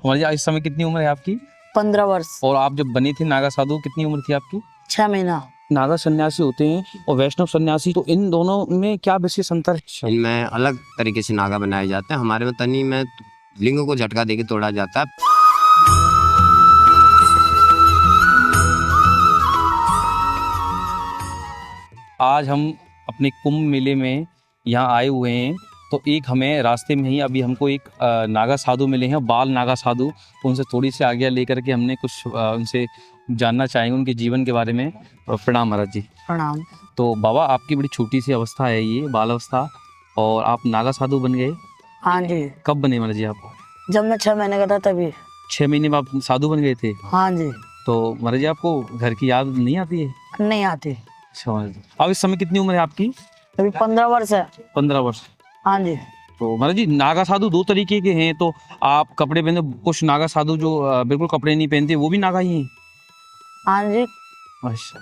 तुम्हारी इस समय कितनी उम्र है आपकी? 15 वर्ष। और आप जब बनी थी नागा साधु कितनी उम्र थी आपकी? 6 महीना। नागा सन्यासी होते हैं और वैष्णव सन्यासी, तो इन दोनों में क्या विशेष अंतर है? इनमें अलग तरीके से नागा बनाए जाते हैं। हमारे में तनी में लिंग को झटका देके तोड़ा जाता है। आज हम अपने कुंभ मेले में यहाँ आए हुए हैं, तो एक हमें रास्ते में ही अभी हमको एक नागा साधु मिले हैं, बाल नागा साधु। तो उनसे थोड़ी सी आज्ञा लेकर के हमने कुछ उनसे जानना चाहेंगे उनके जीवन के बारे में। प्रणाम महाराज जी। प्रणाम। तो बाबा, आपकी बड़ी छोटी सी अवस्था है ये, बाल अवस्था, और आप नागा साधु बन गए। हाँ जी। कब बने महाराज जी आप? जब मैं 6 महीने का था तभी। 6 महीने में आप साधु बन गए थे? हाँ जी। तो महाराज जी आपको घर की याद नहीं आती है? नहीं आती। अच्छा महाराज जी। अब इस समय कितनी उम्र है आपकी? अभी 15 वर्ष है। 15 वर्ष। हाँ जी। तो महाराज जी, नागा साधु 2 तरीके के हैं, तो आप कपड़े पहनते, कुछ नागा साधु जो बिल्कुल कपड़े नहीं पहनते, वो भी नागा ही हैं? हाँ जी। अच्छा।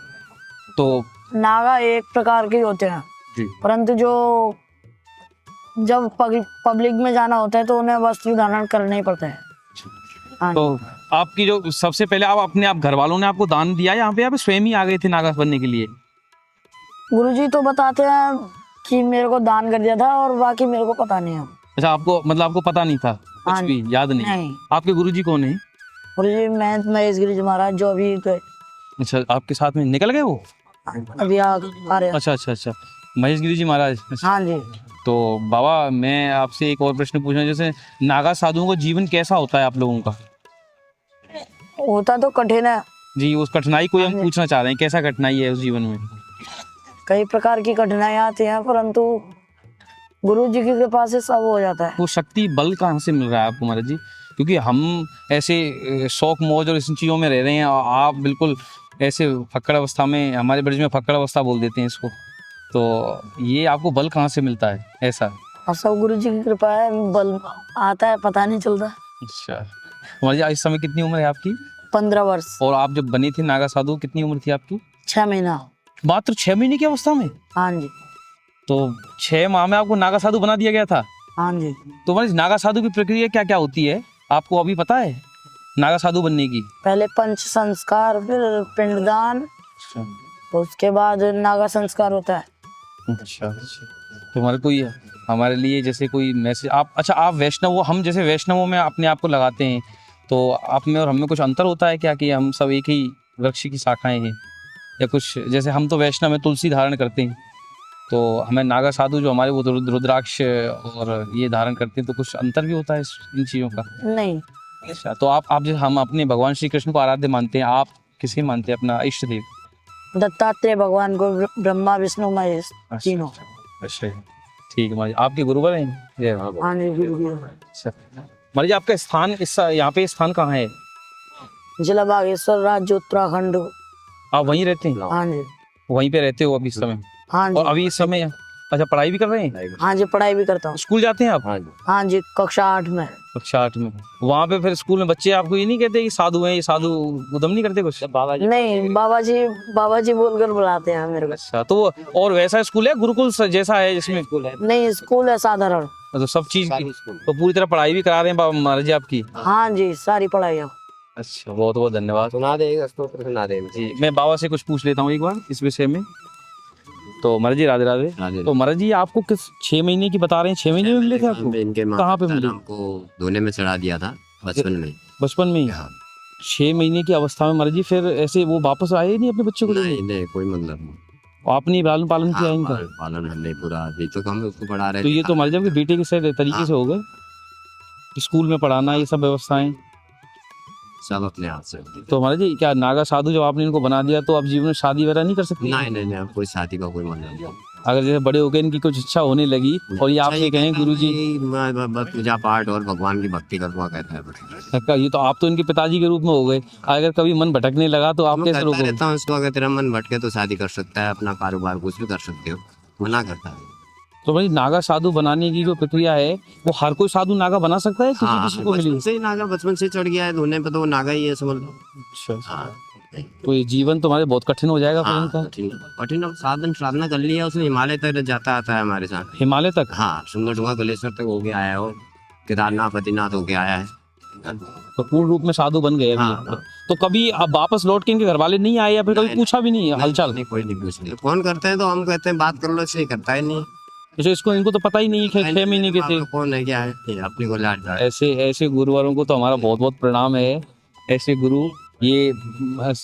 तो नागा एक प्रकार के होते हैं जी, परंतु जो जब पब्लिक में जाना होता है तो उन्हें वस्त्र धारण करना ही पड़ता है। हाँ जी। तो आपकी जो सबसे पहले आप अपने आप घर वालों ने आपको दान दिया, यहाँ पे आप स्वयं ही आ गए थे नागा बनने के लिए? गुरुजी तो बताते हैं कि मेरे को दान कर दिया था और बाकी मेरे को पता नहीं है। अच्छा, आपको मतलब आपको पता नहीं था कुछ हाँ भी, याद नहीं? नहीं। आपके गुरुजी कौन है? गुरुजी महेश गिरी जी महाराज जो अभी गए। अच्छा, आपके साथ में निकल गए वो? अभी आ रहे हैं। अच्छा अच्छा अच्छा, महेश गिरी जी महाराज। अच्छा। हाँ जी। तो बाबा, मैं आपसे एक और प्रश्न पूछना, जैसे नागा साधुओं का जीवन कैसा होता है आप लोगों का? होता तो कठिन है। जी, उस कठिनाई को ही हम हाँ जी। पूछना चाह रहे हैं, कैसा कठिनाई है उस जीवन में? कई प्रकार की कठिनाइयाँ आती हैं परंतु गुरु जी की कृपा से सब हो जाता है। वो शक्ति बल कहाँ से मिल रहा है आपको महाराज जी? क्योंकि हम ऐसे शौक मौज और इन चीज़ों में रह रहे हैं, और आप बिल्कुल ऐसे फक्कड़ अवस्था में, हमारे ब्रज में फक्कड़ अवस्था बोल देते हैं इसको, तो ये आपको बल कहाँ से मिलता है ऐसा? और सब गुरु जी की कृपा है, बल आता है पता नहीं चलता। अच्छा। महाराज जी, इस समय कितनी उम्र है आपकी? 15 वर्ष। और आप जब बनी थी नागा साधु कितनी उम्र थी आपकी? 6 महीना। मात्र 6 महीने की अवस्था में? हाँ जी। तो 6 माह में आपको नागा साधु बना दिया गया था? हाँ जी। तो महाराज, नागा साधु की प्रक्रिया क्या क्या होती है, आपको अभी पता है नागा साधु बनने की? पहले पंच संस्कार, फिर पिंडदान, उसके बाद नागा संस्कार होता है। अच्छा अच्छा। तो हमारे कोई, हमारे लिए जैसे कोई मैसेज आप, अच्छा आप वैष्णव हो, हम जैसे वैष्णवों में अपने आप को लगाते हैं, तो आप में और हम में कुछ अंतर होता है क्या, कि हम सब एक ही वृक्ष की शाखाएं हैं, या कुछ, जैसे हम तो वैष्णव में तुलसी धारण करते हैं, तो हमें नागा साधु जो हमारे वो रुद्राक्ष और ये धारण करते हैं, तो कुछ अंतर भी होता है इन चीज़ों का? नहीं। अच्छा, तो आप जैसे हम अपने भगवान श्री कृष्ण को आराध्य मानते हैं, आप किसे मानते हैं अपना इष्ट देव? दत्तात्रेय भगवान को, ब्रह्मा विष्णु महेश तीनों। अच्छा, ठीक है महाराज। आपके गुरुवर हैं? जय बाबा। हाँ जी। गुरु जी। अच्छा महाराज जी, आपका स्थान इस यहाँ पे स्थान कहाँ है? जिला बागेश्वर, राज्य उत्तराखंड। आप वहीं रहते हैं? हाँ जी। वहीं पे रहते हो अभी इस समय? हाँ और जी। अभी इस समय अच्छा पढ़ाई भी कर रहे हैं? हाँ जी, पढ़ाई भी करता हूँ। स्कूल जाते हैं आप? हाँ जी, कक्षा 8 में। कक्षा 8 में। वहाँ पे फिर स्कूल में बच्चे आपको ये नहीं कहते कि साधु हैं, ये साधु उदम नहीं करते कुछ? नहीं, बाबा जी बोलकर बुलाते हैं मेरे को। अच्छा, तो और वैसा स्कूल है गुरुकुल जैसा है जिसमें? नहीं, स्कूल है साधारण। तो सब चीज की, तो पूरी तरह पढ़ाई भी करा रहे हैं बाबा महाराज जी आपकी? हाँ जी, सारी पढ़ाइयाँ। अच्छा, बहुत बहुत धन्यवाद। सुना देगा, सुना देगा जी, मैं बाबा से कुछ पूछ लेता हूँ एक बार इस विषय में। तो महाराज जी, राधे राधे। तो महाराज जी, आपको किस 6 महीने की बता रहे हैं, 6 महीने में मिले थे आपको? इनके कहाँ पे मिले? हमको धोने में चढ़ा दिया था बचपन में। बचपन में ही? हाँ। 6 महीने की अवस्था में महाराज जी फिर ऐसे वो वापस आए ही नहीं अपने बच्चों को लेने? नहीं, कोई मतलब नहीं। आपने लालन पालन किया इनका? पालन हमने पूरा, अभी तो हम उसको पढ़ा रहे तो थे। ये तो महाराज जी आपके बेटे के से तरीके से हो गए, स्कूल में पढ़ाना, ये सब व्यवस्थाएं सब अपने हाथ से। तो महाराज जी, क्या नागा साधु जब आपने इनको बना दिया, तो आप जीवन में शादी वगैरह नहीं कर सकते? नहीं, कोई शादी का कोई मतलब नहीं। अगर जैसे बड़े होकर इनकी कुछ इच्छा होने लगी और ये आपसे कहें गुरुजी, बस पूजा पाठ और भगवान की भक्ति करवा कहता है। ये तो आप तो इनके पिताजी के रूप में हो गए, अगर कभी मन भटकने लगा तो आप कैसे रोकोगे? रहता हूँ इसको, अगर तेरा मन भटके तो शादी कर सकता है, अपना कारोबार कुछ भी कर सकते हो, मना करता है। तो भाई, नागा साधु बनाने की जो प्रक्रिया है, वो हर कोई साधु नागा बना सकता है, किसी किसी को मिली? बचपन से ही नागा, बचपन से चढ़ गया है धोने पे तो वो नागा ही है, समझ लो। अच्छा, तो ये जीवन तुम्हारे बहुत कठिन हो जाएगा फिर इनका? कठिन साधन साधना कर लिया उसने, हिमालय तक जाता आता है हमारे साथ। हिमालय तक? हाँ, सुंदर गलेश्वर तक हो गया आया हो, केदारनाथ बद्रीनाथ हो गया आया है। तो पूर्ण रूप में साधु बन गए अभी। हाँ। तो कभी अब वापस लौट के इनके घर वाले नहीं आए या फिर कभी नहीं, पूछा भी नहीं हालचाल? नहीं, कोई नहीं पूछते। फोन करते हैं तो हम कहते हैं बात कर लो, इसलिए करता ही नहीं। जैसे इसको इनको तो पता ही नहीं है 6 महीने के थे। कौन है क्या है, ये अपने को लाड रहा है। ऐसे ऐसे गुरुवारों को तो हमारा बहुत बहुत प्रणाम है। ऐसे गुरु, ये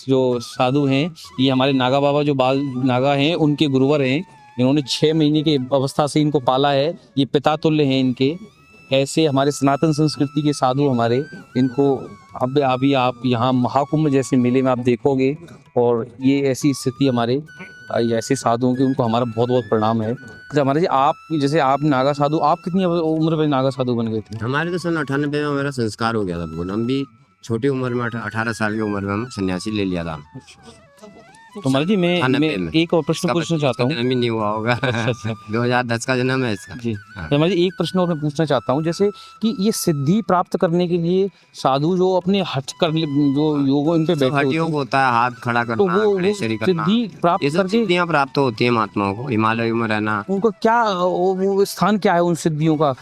जो साधु हैं, ये हमारे नागा बाबा जो बाल नागा हैं उनके गुरुवर हैं। इन्होंने 6 महीने की अवस्था से इनको पाला है, ये पिता तुल्य हैं इनके। ऐसे हमारे सनातन संस्कृति के साधु हमारे, इनको अब अभी आप यहाँ महाकुंभ जैसे मेले में आप देखोगे, और ये ऐसी स्थिति हमारे ये ऐसे साधुओं की, उनको हमारा बहुत बहुत प्रणाम है। अच्छा हमारे जी, आप जैसे आप नागा साधु, आप कितनी उम्र में नागा साधु बन गए थे? हमारे तो सन 98 में मेरा संस्कार हो गया था बिल्कुल। हम भी छोटी उम्र में 18 साल की उम्र में हम सन्यासी ले लिया था। तो महाराज जी मैं 98 में। एक और प्रश्न पूछना चाहता हूँ। जन्म ही नहीं हुआ होगा। 2010 का जन्म है इसका। जी हाँ। तो महाराज जी एक प्रश्न और मैं पूछना चाहता हूँ, जैसे कि ये सिद्धि प्राप्त करने के लिए साधु जो अपने हट कर जो योग इन पे बैठे होते हठयोग हैं, होता है, हाथ खड़ा तो करना, वो खड़ेसरी करना, सिद्धि प्राप्त ये सब करके सिद्धियां प्राप्त होती है महात्माओं को। हिमालय में रहना, उनको क्या वो स्थान क्या है उन सिद्धियों का,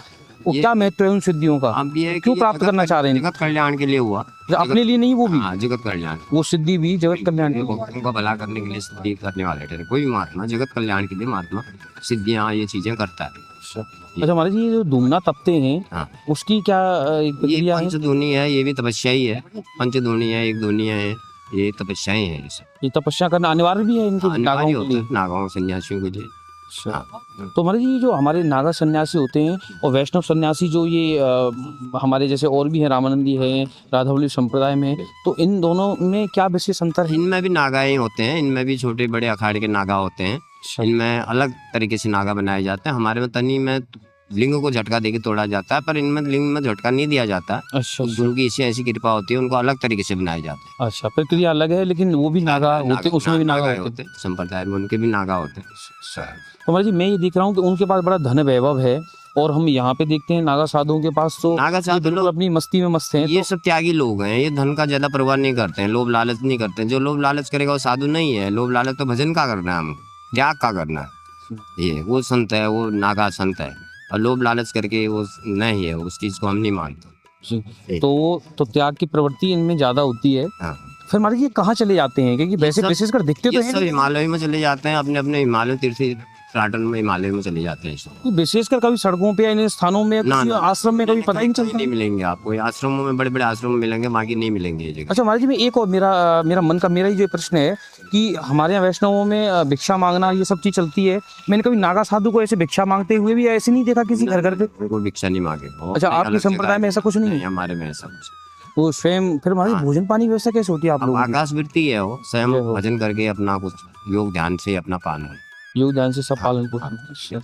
वो ये- क्या महत्व है उन सिद्धियों का? अब ये है कि क्यों ये प्राप्त करना चाह रहे हैं? जगत कल्याण के लिए हुआ। अपने लिए नहीं, वो भी हाँ, जगत कल्याण, वो सिद्धि भी जगत कल्याण के लिए। भक्तों का भला करने के लिए सिद्धि करने वाले थे। कोई भी महात्मा जगत कल्याण के लिए महात्मा सिद्धियां ये चीजें करता है। अच्छा महाराज जी, ये जो धूमना तपते हैं, हाँ, उसकी क्या एक ये प्रक्रिया है? पंचधूनी है, ये भी तपस्या ही है। पंचधूनी है, एक धूनी है, ये तपस्याएं हैं। ये सब ये तपस्या करना अनिवार्य भी है इनके अनिवार्य नागाओं के होता लिए? है नागाओं सन्यासियों के लिए। हाँ। तो महाराज जी, जो हमारे नागा सन्यासी होते हैं और वैष्णव सन्यासी जो ये हमारे जैसे और भी हैं, रामानंदी है, राधावली संप्रदाय में, तो इन दोनों में क्या विशेष अंतर है? इनमें भी नागा ही होते हैं, इनमें भी छोटे बड़े अखाड़े के नागा होते हैं। इनमें अलग तरीके से नागा बनाए जाते हैं। हमारे में तनी में लिंग को झटका देके तोड़ा जाता है, पर इनमें लिंग में झटका नहीं दिया जाता। अच्छा तो गुरु की ऐसी कृपा होती है, उनको अलग तरीके से बनाए जाते हैं। अच्छा, प्रक्रिया अलग है, लेकिन वो भी नागा होते, उसमें भी नागा होते हैं। संप्रदाय में उनके भी नागा होते हैं। तो महाराज जी, मैं ये देख रहा हूँ कि उनके पास बड़ा धन वैभव है, और हम यहाँ पे देखते हैं नागा साधुओं के पास तो नागा ये साधु बिल्कुल लोग, अपनी मस्ती में मस्त हैं। ये सब त्यागी लोग हैं। ये धन का ज्यादा परवाह नहीं करते हैं, लोभ लालच नहीं करते हैं। जो लोभ लालच करेगा वो साधु नहीं है। लोभ लालच तो भजन का करना है, हम त्याग का करना है। ये वो संत है, वो नागा संत है। और लोभ लालच करके वो नहीं है, उस चीज को हम नहीं मानते। तो त्याग की प्रवृत्ति इनमें ज्यादा होती है। हाँ। फिर महाराज ये कहाँ चले जाते हैं, क्योंकि वैसे सब- विशेषकर दिखते तो ये हैं सब हिमालय में चले जाते हैं, अपने अपने हिमालय तीर्थ पर्यटन में हिमालय में चले जाते हैं सब। कि विशेषकर कभी सड़कों पे या इन स्थानों में, ना, किसी ना। आश्रम में कभी पता ही नहीं चलता। नहीं मिलेंगे आपको। ये आश्रमों में बड़े बड़े आश्रम मिलेंगे, बाकी नहीं मिलेंगे ये जगह। अच्छा महाराज जी, मैं एक और मेरा मन का मेरा ही जो प्रश्न है कि हमारे यहाँ वैष्णवों में भिक्षा मांगना ये सब चीज चलती है। मैंने कभी नागा साधु को ऐसे भिक्षा मांगते हुए भी ऐसे नहीं देखा किसी घर पे। कोई भिक्षा नहीं मांगे। अच्छा, आपके संप्रदाय में ऐसा कुछ नहीं है? हमारे में ऐसा कुछ। वो स्वयं फिर हमारी हाँ। भोजन पानी व्यवस्था कैसे होती है आप अब लोगों की? आकाश वृत्ति है, वो स्वयं जय हो। भजन करके अपना कुछ योग ध्यान से अपना पालन। योग ध्यान से सब पालन पोषण। अच्छा।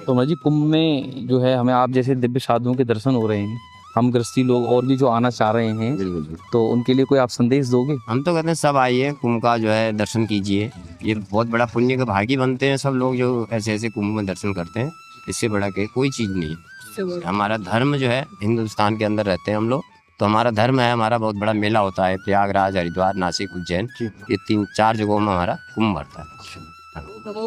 तो महाराज जी, कुंभ में जो है हमें आप जैसे दिव्य साधुओं के दर्शन हो रहे हैं, हम गृहस्थी लोग और भी जो आना चाह रहे हैं, बिल्कुल। तो उनके लिए कोई आप संदेश दोगे? हम तो कहते हैं सब आइए, कुंभ का जो है दर्शन कीजिए। ये बहुत बड़ा पुण्य के भागी बनते हैं सब लोग जो ऐसे ऐसे कुंभ में दर्शन करते हैं। इससे बड़ा के कोई चीज़ नहीं है। हमारा धर्म जो है, हिंदुस्तान के अंदर रहते हैं हम लोग, तो हमारा धर्म है। हमारा बहुत बड़ा मेला होता है, प्रयागराज, हरिद्वार, नासिक, उज्जैन, ये 3-4 जगहों में हमारा कुंभ भरता है।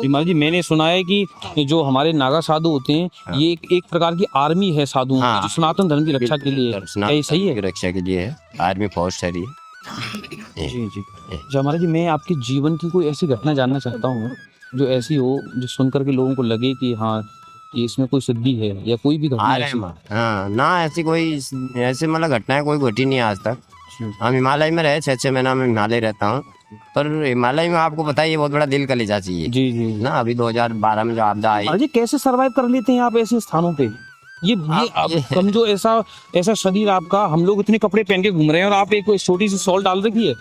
महाराज जी, मैंने सुना है कि जो हमारे नागा साधु होते हैं, ये एक प्रकार की आर्मी है साधुओं की, हाँ। जो सनातन धर्म की रक्षा के लिए है। क्या ये सही है? रक्षा के लिए है, आर्मी फौज शहरी है। जी जी। अच्छा महाराज जी, मैं आपके जीवन की कोई ऐसी घटना जानना चाहता हूँ जो ऐसी हो, जो सुनकर के लोगों को लगे कि हाँ कि इसमें कोई सिद्धि है, या कोई भी घटना ऐसी। हाँ ना, ऐसी कोई ऐसे मतलब घटनाएं कोई घटी नहीं आज तक। हम हिमालय में रहे 6 महीना में हिमालय रहता हूँ, पर हिमालय में आपको पता है ये बहुत बड़ा दिल कलेजा चाहिए जी जी ना। अभी 2012 में जो आपदा आई, महाराज जी, कैसे सरवाइव कर लेते हैं आप ऐसे स्थानों पे? ये कमजोर ऐसा शरीर आपका, हम लोग इतने कपड़े पहन के घूम रहे हैं और आप एक छोटी सी शॉल डाल रखी है,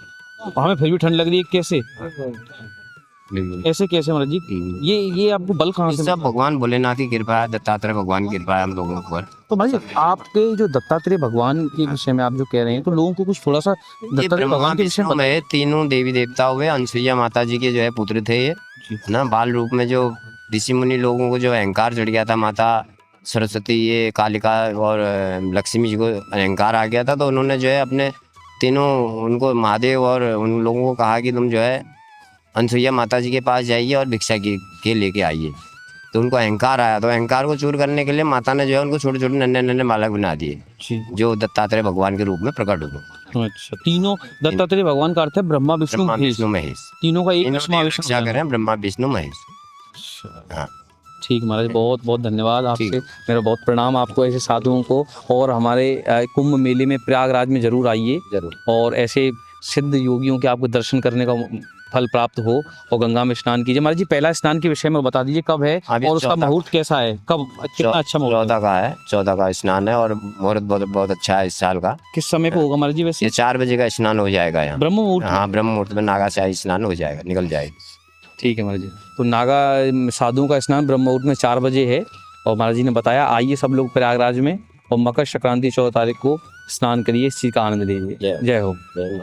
हमें फिर भी ठंड लग रही है, कैसे ऐसे कैसे महाराज जी? ये आपको बल कहाँ से? सब भगवान भोलेनाथ की कृपा है, दत्तात्रेय भगवान की कृपा है हम लोगों पर। तो महाराज जी, आपके जो दत्तात्रेय भगवान के विषय में आप जो कह रहे हैं, तो लोगों को कुछ थोड़ा सा ये दत्तात्रेय भगवान के विषय में में तीनों देवी देवता हुए, अनसुईया माता जी के जो है पुत्र थे ये ना। बाल रूप में जो ऋषि मुनि लोगों को जो अहंकार चढ़ गया था, माता सरस्वती, ये कालिका और लक्ष्मी जी को अहंकार आ गया था, तो उन्होंने जो है अपने तीनों उनको महादेव और उन लोगों को कहा कि तुम जो है अनसुईया माता जी के पास जाइए और भिक्षा के लेके आइए। तो उनको अहंकार आया, तो अहंकार को चूर करने के लिए माता ने जो है उनको छोटे छोटे नन्हे नन्हे बालक बना दिए, जी। जो दत्तात्रेय भगवान के रूप में प्रकट हुए। अच्छा, तीनों दत्तात्रेय भगवान का अर्थ है ब्रह्मा विष्णु ब्रह्मा महेश, विष्णु महेश, तीनों का एक इन्होंने समावेशन रक्षा हो जाना। करें, ब्रह्मा विष्णु महेश। हाँ ठीक महाराज, बहुत बहुत धन्यवाद आपसे, ठीक। मेरा बहुत प्रणाम आपको, ऐसे साधुओं को। और हमारे कुंभ मेले में प्रयागराज में जरूर आइए, जरूर। और ऐसे सिद्ध योगियों के आपको दर्शन करने का फल प्राप्त हो, और गंगा में स्नान कीजिए। महाराज जी, पहला स्नान के विषय में बता दीजिए कब है अभी और उसका 14 मुहूर्त कैसा है, कब कितना अच्छा मुहूर्त है? 14 का है, 14 का स्नान है, और मुहूर्त बहुत बहुत अच्छा है इस साल का। किस समय पे होगा महाराज जी वैसे? ये 4 बजे का स्नान हो जाएगा यहाँ। ब्रह्म मुहूर्त में? हाँ, ब्रह्म मुहूर्त में नागाशाही स्नान हो जाएगा, निकल जाएगी। ठीक है महाराज जी। तो नागा साधुओं का स्नान ब्रह्म मुहूर्त में 4 बजे है, और महाराज जी ने बताया, आइए सब लोग प्रयागराज में, और मकर संक्रांति 14 तारीख को स्नान करिए, इस चीज़ का आनंद लीजिए। जय हो। जय